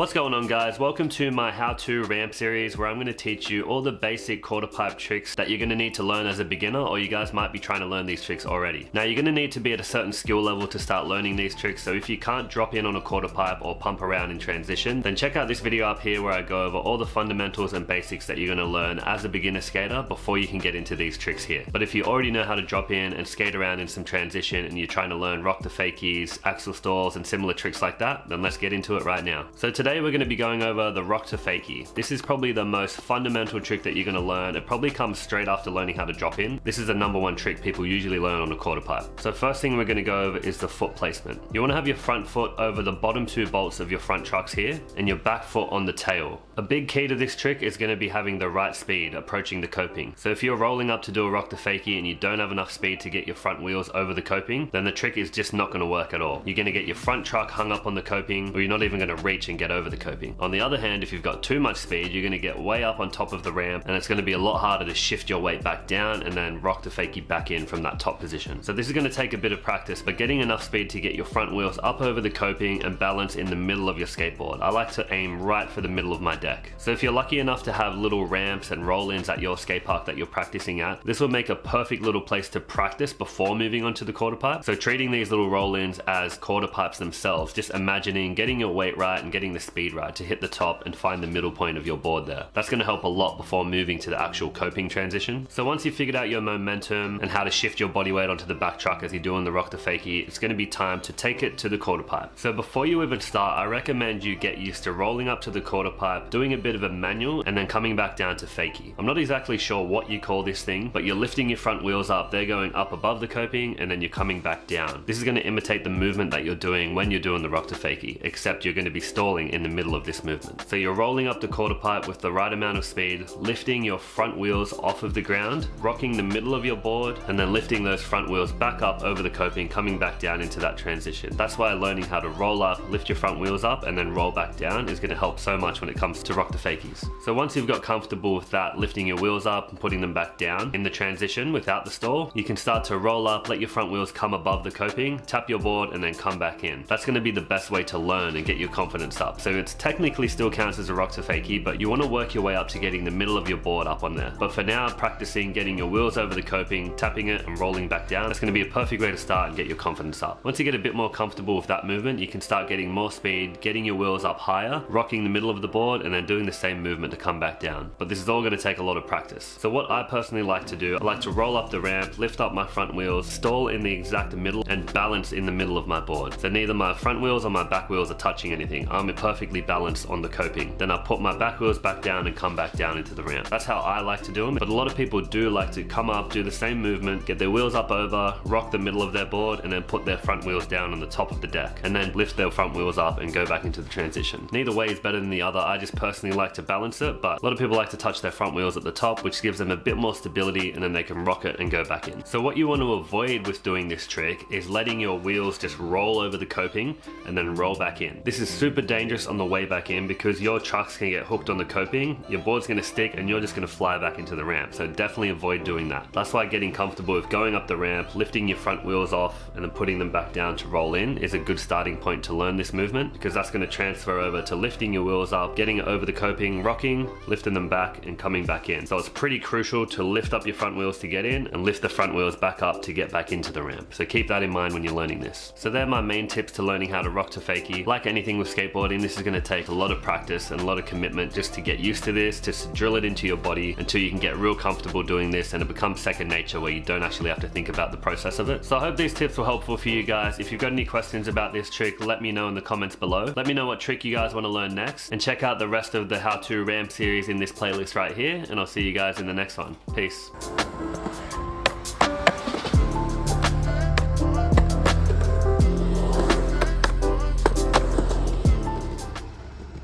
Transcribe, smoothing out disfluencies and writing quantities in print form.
What's going on, guys? Welcome to my how-to ramp series where I'm going to teach you all the basic quarter pipe tricks that you're going to need to learn as a beginner, or you guys might be trying to learn these tricks already. Now, you're going to need to be at a certain skill level to start learning these tricks, so if you can't drop in on a quarter pipe or pump around in transition, then check out this video up here where I go over all the fundamentals and basics that you're going to learn as a beginner skater before you can get into these tricks here. But if you already know how to drop in and skate around in some transition and you're trying to learn rock the fakies, axle stalls and similar tricks like that, then let's get into it right now. So today we're going to be going over the rock to fakie. This is probably the most fundamental trick that you're going to learn. It probably comes straight after learning how to drop in. This is the #1 trick people usually learn on a quarter pipe. So first thing we're going to go over is the foot placement. You want to have your front foot over the bottom 2 bolts of your front trucks here and your back foot on the tail. A big key to this trick is going to be having the right speed approaching the coping. So if you're rolling up to do a rock to fakie and you don't have enough speed to get your front wheels over the coping, then the trick is just not going to work at all. You're going to get your front truck hung up on the coping, or you're not even going to reach and get over the coping. On the other hand, if you've got too much speed, you're going to get way up on top of the ramp and it's going to be a lot harder to shift your weight back down and then rock the fakie back in from that top position. So this is going to take a bit of practice, but getting enough speed to get your front wheels up over the coping and balance in the middle of your skateboard. I like to aim right for the middle of my deck. So if you're lucky enough to have little ramps and roll-ins at your skate park that you're practicing at, this will make a perfect little place to practice before moving on to the quarter pipe. So treating these little roll-ins as quarter pipes themselves, just imagining getting your weight right and getting the speed right to hit the top and find the middle point of your board there. That's going to help a lot before moving to the actual coping transition. So once you've figured out your momentum and how to shift your body weight onto the back truck as you're doing the rock to fakie, it's going to be time to take it to the quarter pipe. So before you even start, I recommend you get used to rolling up to the quarter pipe, doing a bit of a manual and then coming back down to fakie. I'm not exactly sure what you call this thing, but you're lifting your front wheels up, they're going up above the coping and then you're coming back down. This is going to imitate the movement that you're doing when you're doing the rock to fakie, except you're going to be stalling in the middle of this movement. So you're rolling up the quarter pipe with the right amount of speed, lifting your front wheels off of the ground, rocking the middle of your board, and then lifting those front wheels back up over the coping, coming back down into that transition. That's why learning how to roll up, lift your front wheels up, and then roll back down is going to help so much when it comes to rock the fakies. So once you've got comfortable with that, lifting your wheels up and putting them back down in the transition without the stall, you can start to roll up, let your front wheels come above the coping, tap your board, and then come back in. That's going to be the best way to learn and get your confidence up. So it's technically still counts as a rock to fakie, but you want to work your way up to getting the middle of your board up on there. But for now, practicing getting your wheels over the coping, tapping it and rolling back down, that's going to be a perfect way to start and get your confidence up. Once you get a bit more comfortable with that movement, you can start getting more speed, getting your wheels up higher, rocking the middle of the board, and then doing the same movement to come back down. But this is all going to take a lot of practice. So what I personally like to do, I like to roll up the ramp, lift up my front wheels, stall in the exact middle, and balance in the middle of my board. So neither my front wheels or my back wheels are touching anything. I'm perfectly balanced on the coping. Then I put my back wheels back down and come back down into the ramp. That's how I like to do them. But a lot of people do like to come up, do the same movement, get their wheels up over, rock the middle of their board, and then put their front wheels down on the top of the deck, and then lift their front wheels up and go back into the transition. Neither way is better than the other. I just personally like to balance it, but a lot of people like to touch their front wheels at the top, which gives them a bit more stability, and then they can rock it and go back in. So what you want to avoid with doing this trick is letting your wheels just roll over the coping and then roll back in. This is super dangerous on the way back in because your trucks can get hooked on the coping, your board's going to stick, and you're just going to fly back into the ramp. So definitely avoid doing that. That's why getting comfortable with going up the ramp, lifting your front wheels off, and then putting them back down to roll in is a good starting point to learn this movement, because that's going to transfer over to lifting your wheels up, getting it over the coping, rocking, lifting them back, and coming back in. So it's pretty crucial to lift up your front wheels to get in and lift the front wheels back up to get back into the ramp. So keep that in mind when you're learning this. So they're my main tips to learning how to rock to fakie. Like anything with skateboarding, this is going to take a lot of practice and a lot of commitment just to get used to this, to drill it into your body until you can get real comfortable doing this and it becomes second nature where you don't actually have to think about the process of it. So I hope these tips were helpful for you guys. If you've got any questions about this trick, let me know in the comments below. Let me know what trick you guys want to learn next, and check out the rest of the how-to ramp series in this playlist right here, and I'll see you guys in the next one. Peace.